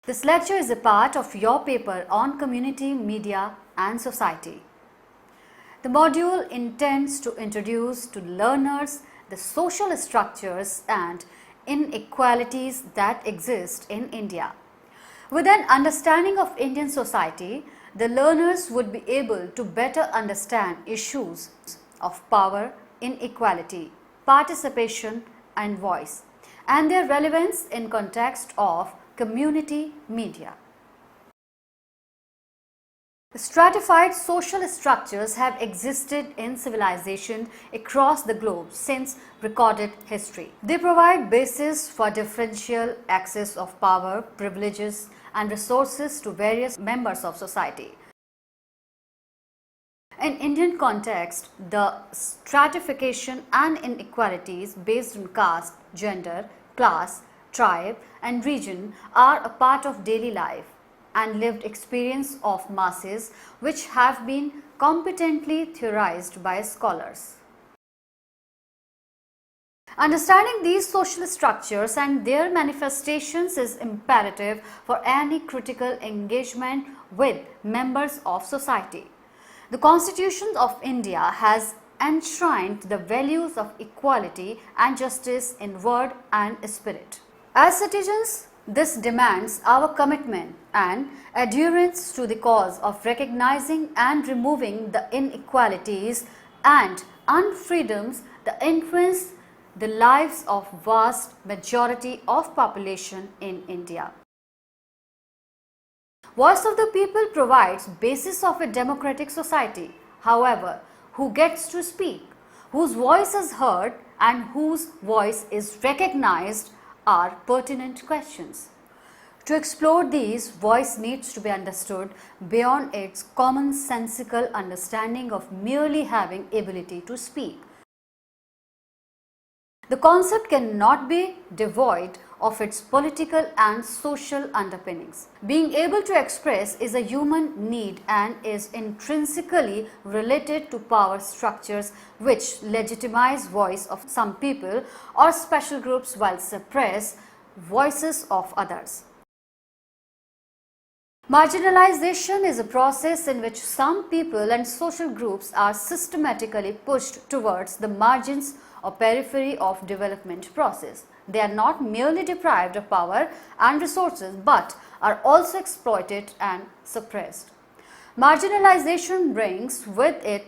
This lecture is a part of your paper on community, media and society. The module intends to introduce to learners the social structures and inequalities that exist in India. With an understanding of Indian society, the learners would be able to better understand issues of power, inequality, participation and voice, and their relevance in context of community media. Stratified social structures have existed in civilization across the globe since recorded history. They provide basis for differential access of power, privileges and resources to various members of society. In Indian context, the stratification and inequalities based on caste, gender, class, tribe and region are a part of daily life and lived experience of masses which have been competently theorized by scholars. Understanding these social structures and their manifestations is imperative for any critical engagement with members of society. The Constitution of India has enshrined the values of equality and justice in word and spirit. As citizens, this demands our commitment and adherence to the cause of recognizing and removing the inequalities and unfreedoms that influence the lives of vast majority of population in India. Voice of the people provides basis of a democratic society. However, who gets to speak, whose voice is heard and whose voice is recognized are pertinent questions. To explore these, voice needs to be understood beyond its commonsensical understanding of merely having ability to speak. The concept cannot be devoid of its political and social underpinnings. Being able to express is a human need and is intrinsically related to power structures which legitimize voice of some people or special groups while suppress voices of others. Marginalization is a process in which some people and social groups are systematically pushed towards the margins or periphery of development process. They are not merely deprived of power and resources but are also exploited and suppressed. Marginalization brings with it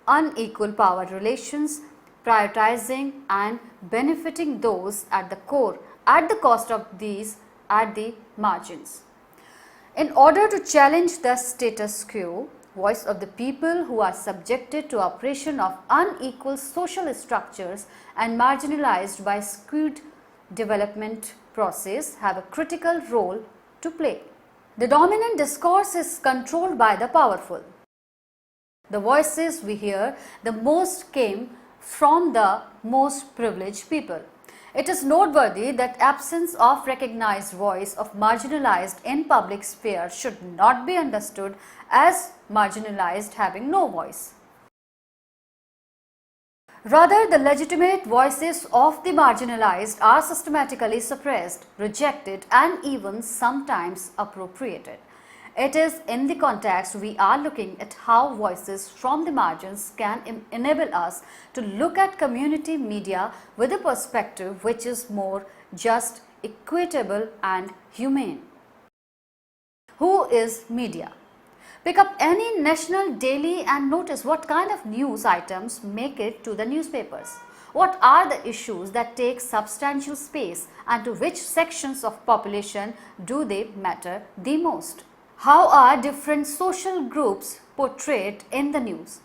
unequal power relations, prioritizing and benefiting those at the core at the cost of these at the margins. In order to challenge the status quo, voice of the people who are subjected to oppression of unequal social structures and marginalized by skewed development process have a critical role to play. The dominant discourse is controlled by the powerful. The voices we hear the most came from the most privileged people. It is noteworthy that absence of recognized voice of marginalized in public sphere should not be understood as marginalized having no voice. Rather, the legitimate voices of the marginalized are systematically suppressed, rejected and even sometimes appropriated. It is in the context we are looking at how voices from the margins can enable us to look at community media with a perspective which is more just, equitable and humane. Who is media? Pick up any national daily and notice what kind of news items make it to the newspapers. What are the issues that take substantial space and to which sections of population do they matter the most? How are different social groups portrayed in the news?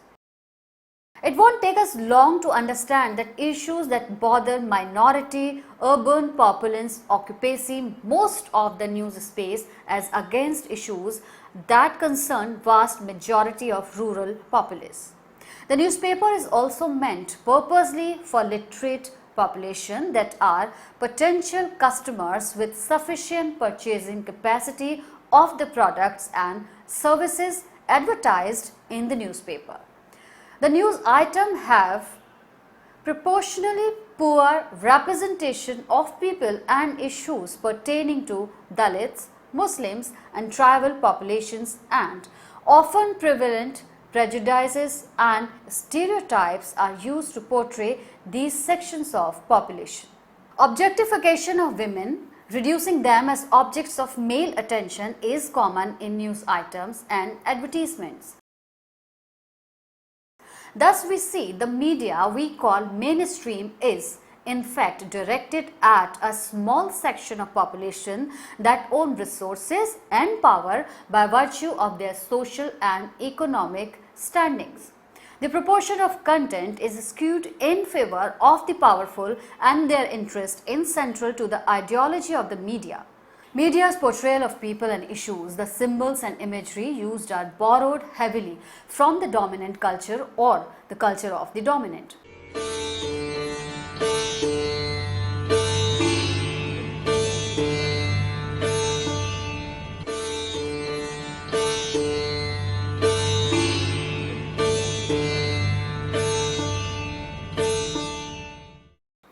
It won't take us long to understand that issues that bother minority, urban populace occupy most of the news space as against issues that concern vast majority of rural populace. The newspaper is also meant purposely for literate population that are potential customers with sufficient purchasing capacity of the products and services advertised in the newspaper. The news item have proportionally poor representation of people and issues pertaining to Dalits, Muslims and tribal populations, and often prevalent prejudices and stereotypes are used to portray these sections of population. Objectification of women, reducing them as objects of male attention, is common in news items and advertisements. Thus, we see the media we call mainstream is in fact directed at a small section of population that own resources and power by virtue of their social and economic standings. The proportion of content is skewed in favor of the powerful and their interest is central to the ideology of the media. Media's portrayal of people and issues, the symbols and imagery used are borrowed heavily from the dominant culture or the culture of the dominant.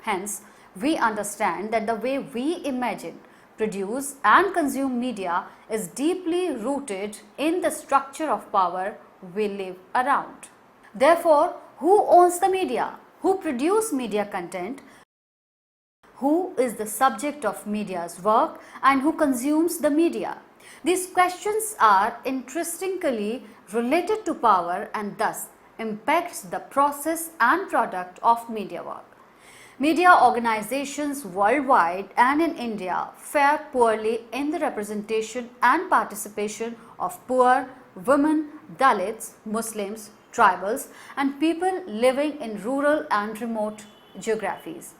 Hence, we understand that the way we imagine, produce and consume media is deeply rooted in the structure of power we live around. Therefore, who owns the media? Who produce media content? Who is the subject of media's work and who consumes the media? These questions are intrinsically related to power and thus impacts the process and product of media work. Media organizations worldwide and in India fare poorly in the representation and participation of poor, women, Dalits, Muslims, tribals and people living in rural and remote geographies.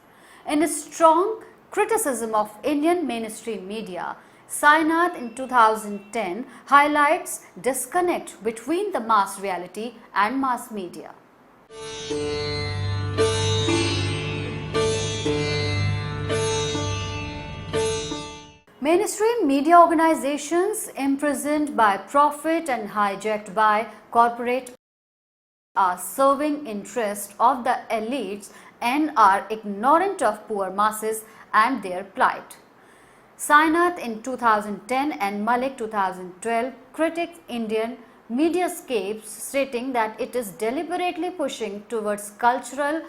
In a strong criticism of Indian mainstream media, Sainath in 2010 highlights disconnect between the mass reality and mass media. Mainstream media organizations imprisoned by profit and hijacked by corporate are serving interest of the elites and are ignorant of poor masses and their plight. Sainath in 2010 and Malik 2012 critiques Indian mediascapes, stating that it is deliberately pushing towards cultural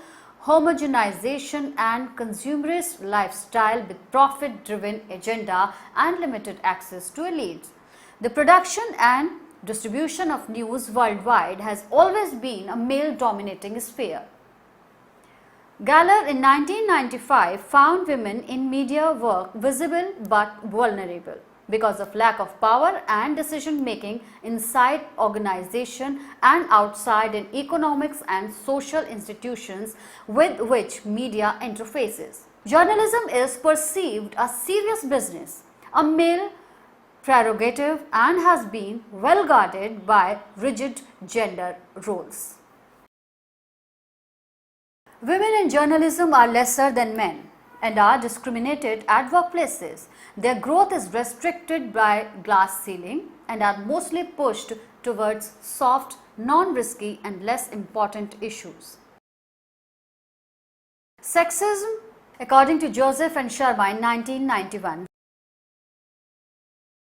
homogenization and consumerist lifestyle with profit-driven agenda and limited access to elites. The production and distribution of news worldwide has always been a male-dominating sphere. Galler in 1995 found women in media work visible but vulnerable because of lack of power and decision making inside organization and outside in economics and social institutions with which media interfaces. Journalism is perceived a serious business, a male prerogative and has been well guarded by rigid gender roles. Women in journalism are lesser than men and are discriminated at workplaces. Their growth is restricted by glass ceiling and are mostly pushed towards soft, non-risky and less important issues. Sexism, according to Joseph and Sharma in 1991,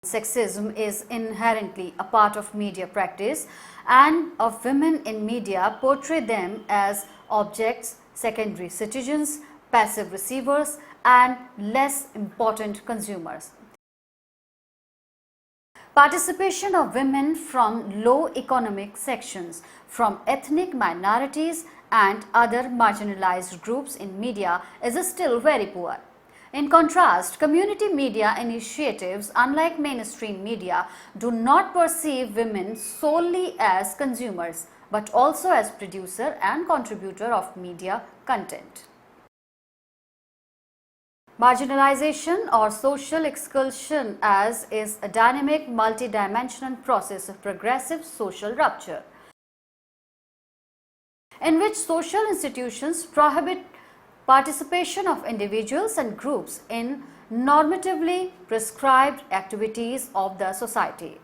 sexism is inherently a part of media practice and of women in media portray them as objects, secondary citizens, passive receivers and less important consumers. Participation of women from low economic sections, from ethnic minorities and other marginalized groups in media is still very poor. In contrast, community media initiatives, unlike mainstream media, do not perceive women solely as consumers, but also as producer and contributor of media content. Marginalization or social exclusion as is a dynamic multidimensional process of progressive social rupture, in which social institutions prohibit participation of individuals and groups in normatively prescribed activities of the society.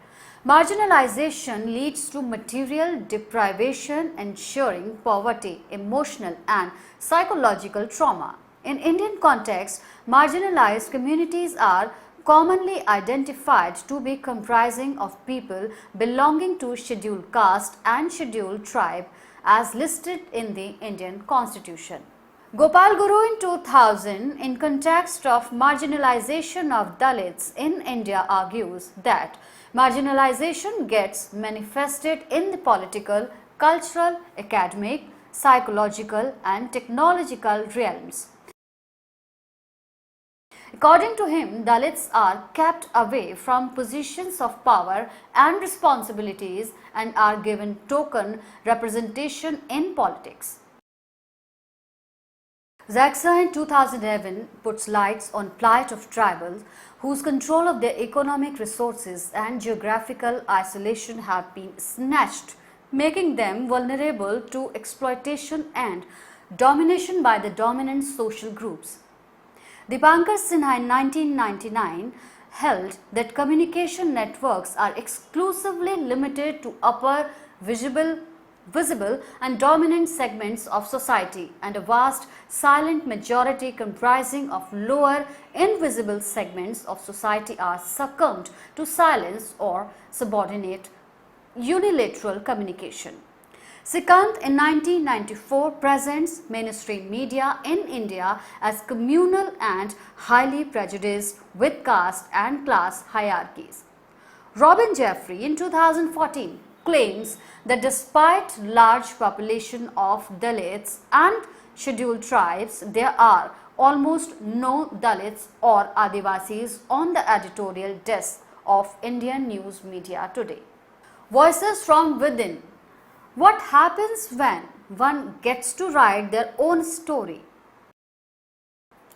Marginalization leads to material deprivation, ensuring poverty, emotional and psychological trauma. In Indian context, marginalized communities are commonly identified to be comprising of people belonging to scheduled caste and scheduled tribe as listed in the Indian Constitution. Gopal Guru in 2000, in context of marginalization of Dalits in India, argues that marginalization gets manifested in the political, cultural, academic, psychological and technological realms. According to him, Dalits are kept away from positions of power and responsibilities and are given token representation in politics. Zaxa in 2011 puts lights on plight of tribals whose control of their economic resources and geographical isolation have been snatched, making them vulnerable to exploitation and domination by the dominant social groups. Dipankar Sinha in 1999 held that communication networks are exclusively limited to upper visible and dominant segments of society, and a vast silent majority comprising of lower invisible segments of society are succumbed to silence or subordinate unilateral communication. Sikant in 1994 presents mainstream media in India as communal and highly prejudiced with caste and class hierarchies. Robin Jeffrey in 2014 claims that despite large population of Dalits and scheduled tribes, there are almost no Dalits or Adivasis on the editorial desk of Indian news media today. Voices from within. What happens when one gets to write their own story?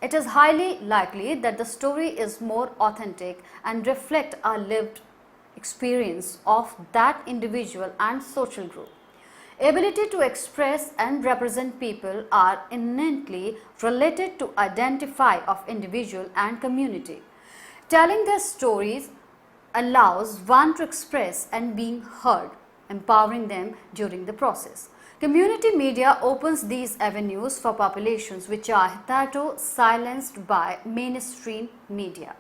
It is highly likely that the story is more authentic and reflect a lived experience of that individual and social group. Ability to express and represent people are innately related to identify of individual and community. Telling their stories allows one to express and being heard, empowering them during the process. Community media opens these avenues for populations which are hitherto silenced by mainstream media.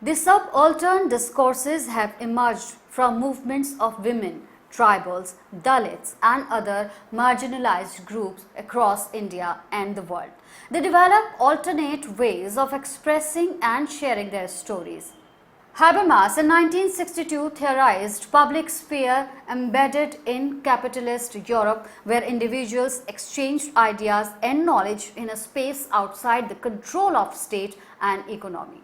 The subaltern discourses have emerged from movements of women, tribals, Dalits and other marginalized groups across India and the world. They develop alternate ways of expressing and sharing their stories. Habermas in 1962 theorized public sphere embedded in capitalist Europe, where individuals exchanged ideas and knowledge in a space outside the control of state and economy.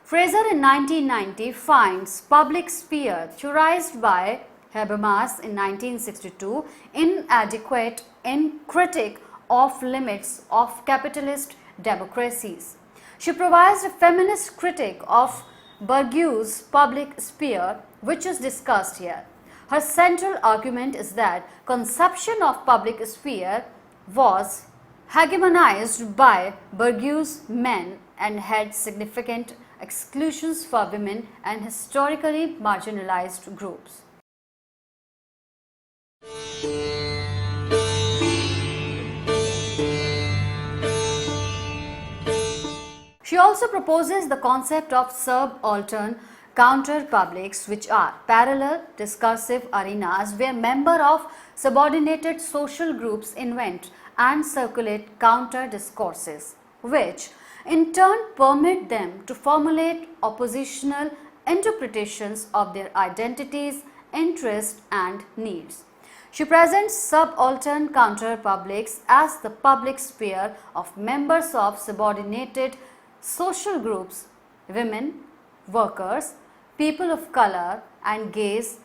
Fraser in 1990 finds public sphere theorized by Habermas in 1962 inadequate in critique of limits of capitalist democracies. She provides a feminist critique of Bourdieu's public sphere, which is discussed here. Her central argument is that conception of public sphere was hegemonized by Bourdieu's men and had significant exclusions for women and historically marginalized groups. She also proposes the concept of subaltern counter-publics, which are parallel discursive arenas where members of subordinated social groups invent and circulate counter-discourses, which in turn permit them to formulate oppositional interpretations of their identities, interests and needs. She presents subaltern counter-publics as the public sphere of members of subordinated social groups, women, workers, people of color and gays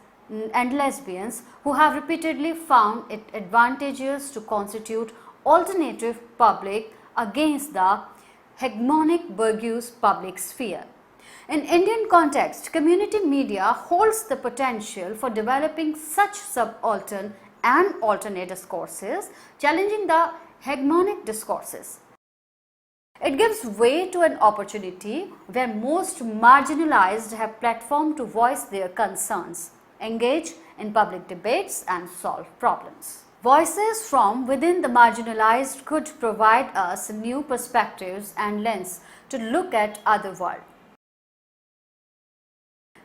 and lesbians who have repeatedly found it advantageous to constitute alternative public against the hegemonic Bourdieu's public sphere. In Indian context, community media holds the potential for developing such subaltern and alternate discourses, challenging the hegemonic discourses. It gives way to an opportunity where most marginalized have platform to voice their concerns, engage in public debates and solve problems. Voices from within the marginalized could provide us new perspectives and lens to look at other world.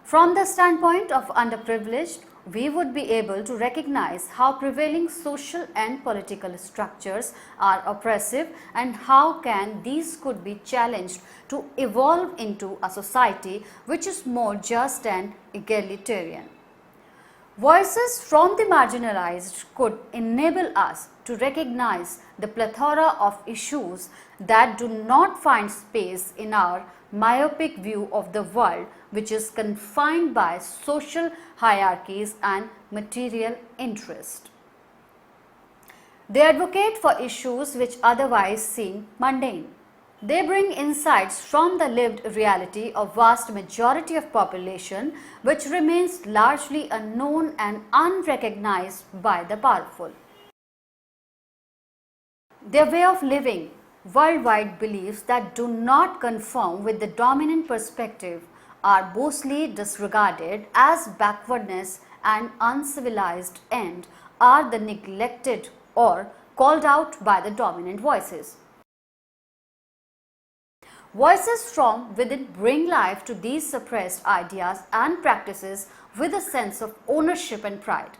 From the standpoint of underprivileged, we would be able to recognize how prevailing social and political structures are oppressive and how can these could be challenged to evolve into a society which is more just and egalitarian. Voices from the marginalized could enable us to recognize the plethora of issues that do not find space in our myopic view of the world, which is confined by social hierarchies and material interest. They advocate for issues which otherwise seem mundane. They bring insights from the lived reality of vast majority of population which remains largely unknown and unrecognized by the powerful. Their way of living, worldwide beliefs that do not conform with the dominant perspective are mostly disregarded as backwardness and uncivilized and are the neglected or called out by the dominant voices. Voices from within bring life to these suppressed ideas and practices with a sense of ownership and pride.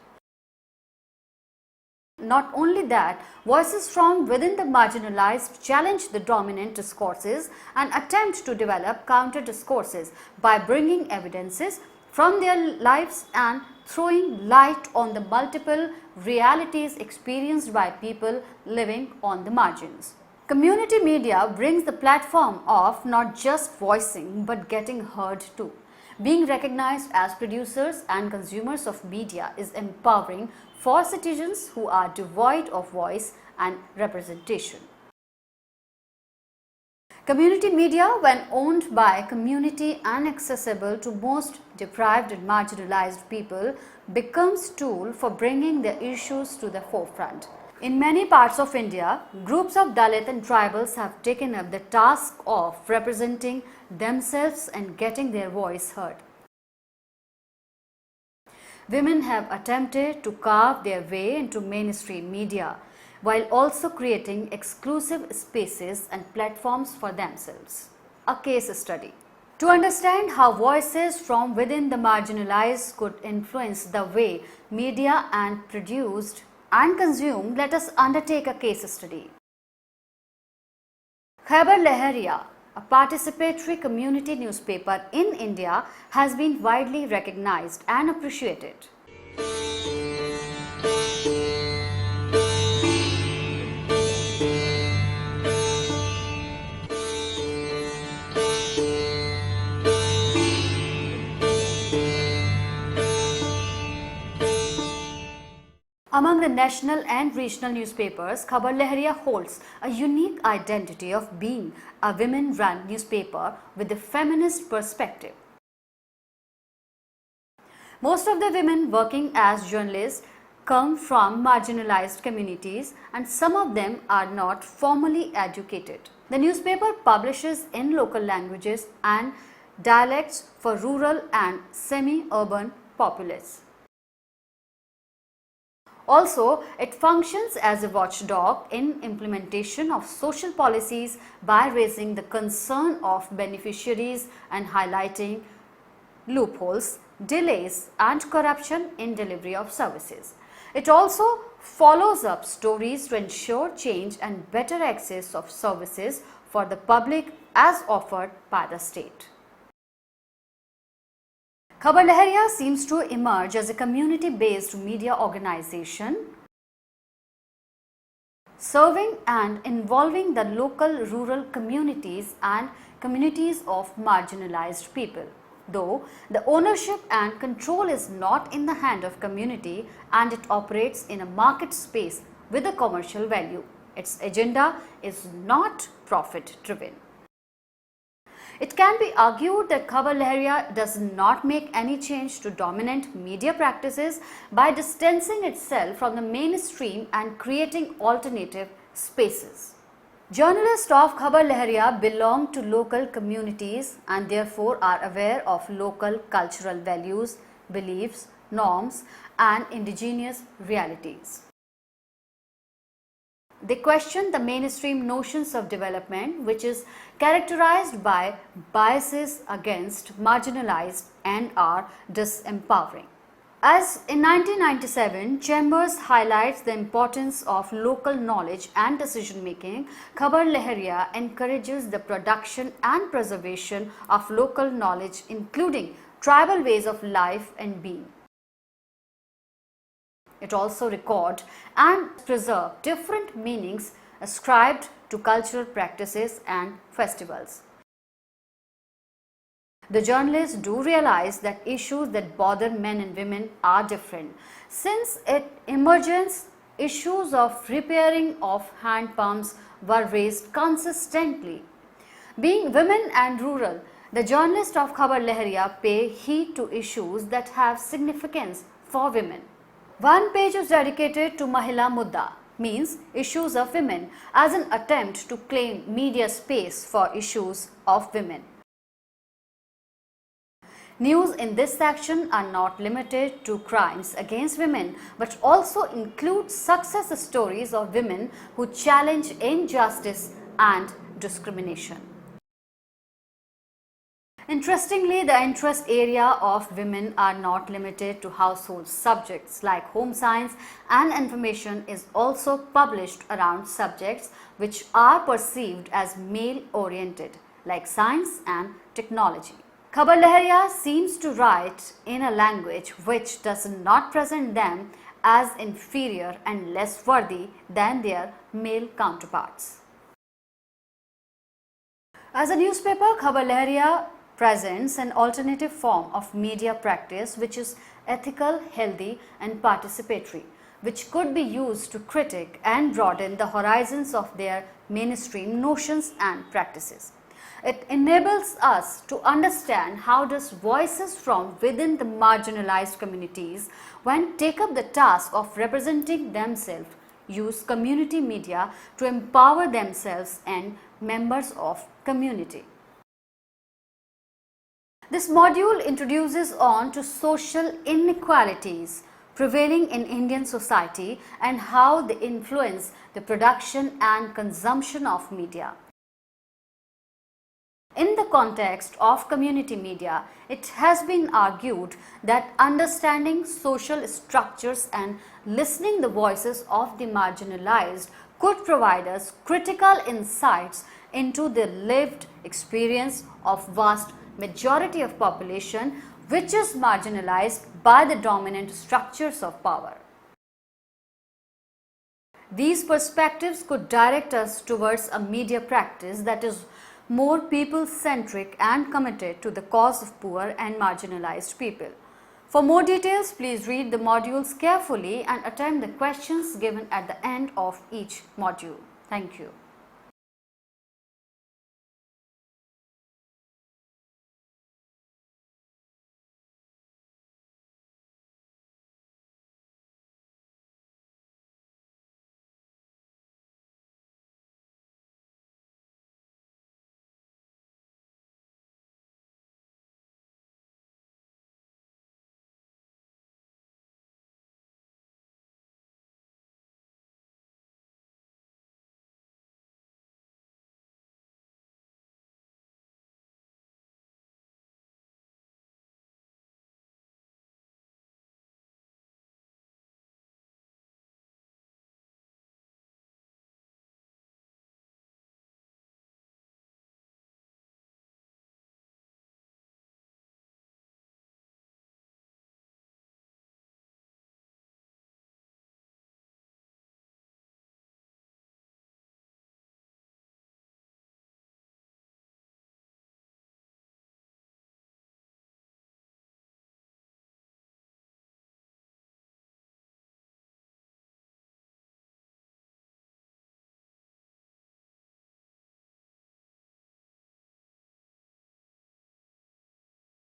Not only that, voices from within the marginalized challenge the dominant discourses and attempt to develop counter discourses by bringing evidences from their lives and throwing light on the multiple realities experienced by people living on the margins. Community media brings the platform of not just voicing but getting heard too. Being recognized as producers and consumers of media is empowering for citizens who are devoid of voice and representation. Community media, when owned by community and accessible to most deprived and marginalized people, becomes tool for bringing their issues to the forefront. In many parts of India, groups of Dalit and tribals have taken up the task of representing themselves and getting their voice heard. Women have attempted to carve their way into mainstream media while also creating exclusive spaces and platforms for themselves. A case study. To understand how voices from within the marginalized could influence the way media are produced and consumed, let us undertake a case study. Khabar Lahariya, a participatory community newspaper in India, has been widely recognized and appreciated. Among the national and regional newspapers, Khabar Lahariya holds a unique identity of being a women-run newspaper with a feminist perspective. Most of the women working as journalists come from marginalized communities and some of them are not formally educated. The newspaper publishes in local languages and dialects for rural and semi-urban populace. Also, it functions as a watchdog in implementation of social policies by raising the concern of beneficiaries and highlighting loopholes, delays and corruption in delivery of services. It also follows up stories to ensure change and better access of services for the public as offered by the state. Khabar Lahariya seems to emerge as a community-based media organization serving and involving the local rural communities and communities of marginalized people. Though the ownership and control is not in the hand of community and it operates in a market space with a commercial value, its agenda is not profit-driven. It can be argued that Khabar Lahariya does not make any change to dominant media practices by distancing itself from the mainstream and creating alternative spaces. Journalists of Khabar Lahariya belong to local communities and therefore are aware of local cultural values, beliefs, norms, and indigenous realities. They question the mainstream notions of development, which is characterized by biases against marginalized and are disempowering. As in 1997, Chambers highlights the importance of local knowledge and decision making, Khabar Lahariya encourages the production and preservation of local knowledge, including tribal ways of life and being. It also records and preserves different meanings ascribed to cultural practices and festivals. The journalists do realize that issues that bother men and women are different. Since its emergence, issues of repairing of hand pumps were raised consistently. Being women and rural, the journalists of Khabar Lahariya pay heed to issues that have significance for women. One page is dedicated to Mahila Mudda, means issues of women, as an attempt to claim media space for issues of women. News in this section are not limited to crimes against women, but also include success stories of women who challenge injustice and discrimination. Interestingly, the interest area of women are not limited to household subjects like home science, and information is also published around subjects which are perceived as male-oriented like science and technology. Khabar Lahariya seems to write in a language which does not present them as inferior and less worthy than their male counterparts. As a newspaper, Khabar Lahariya presents an alternative form of media practice which is ethical, healthy and participatory, which could be used to critique and broaden the horizons of their mainstream notions and practices. It enables us to understand how does voices from within the marginalized communities, when take up the task of representing themselves, use community media to empower themselves and members of community. This module introduces on to social inequalities prevailing in Indian society and how they influence the production and consumption of media. In the context of community media, it has been argued that understanding social structures and listening the voices of the marginalized could provide us critical insights into the lived experience of vast majority of population which is marginalized by the dominant structures of power. These perspectives could direct us towards a media practice that is more people-centric and committed to the cause of poor and marginalized people. For more details, please read the modules carefully and attempt the questions given at the end of each module. Thank you.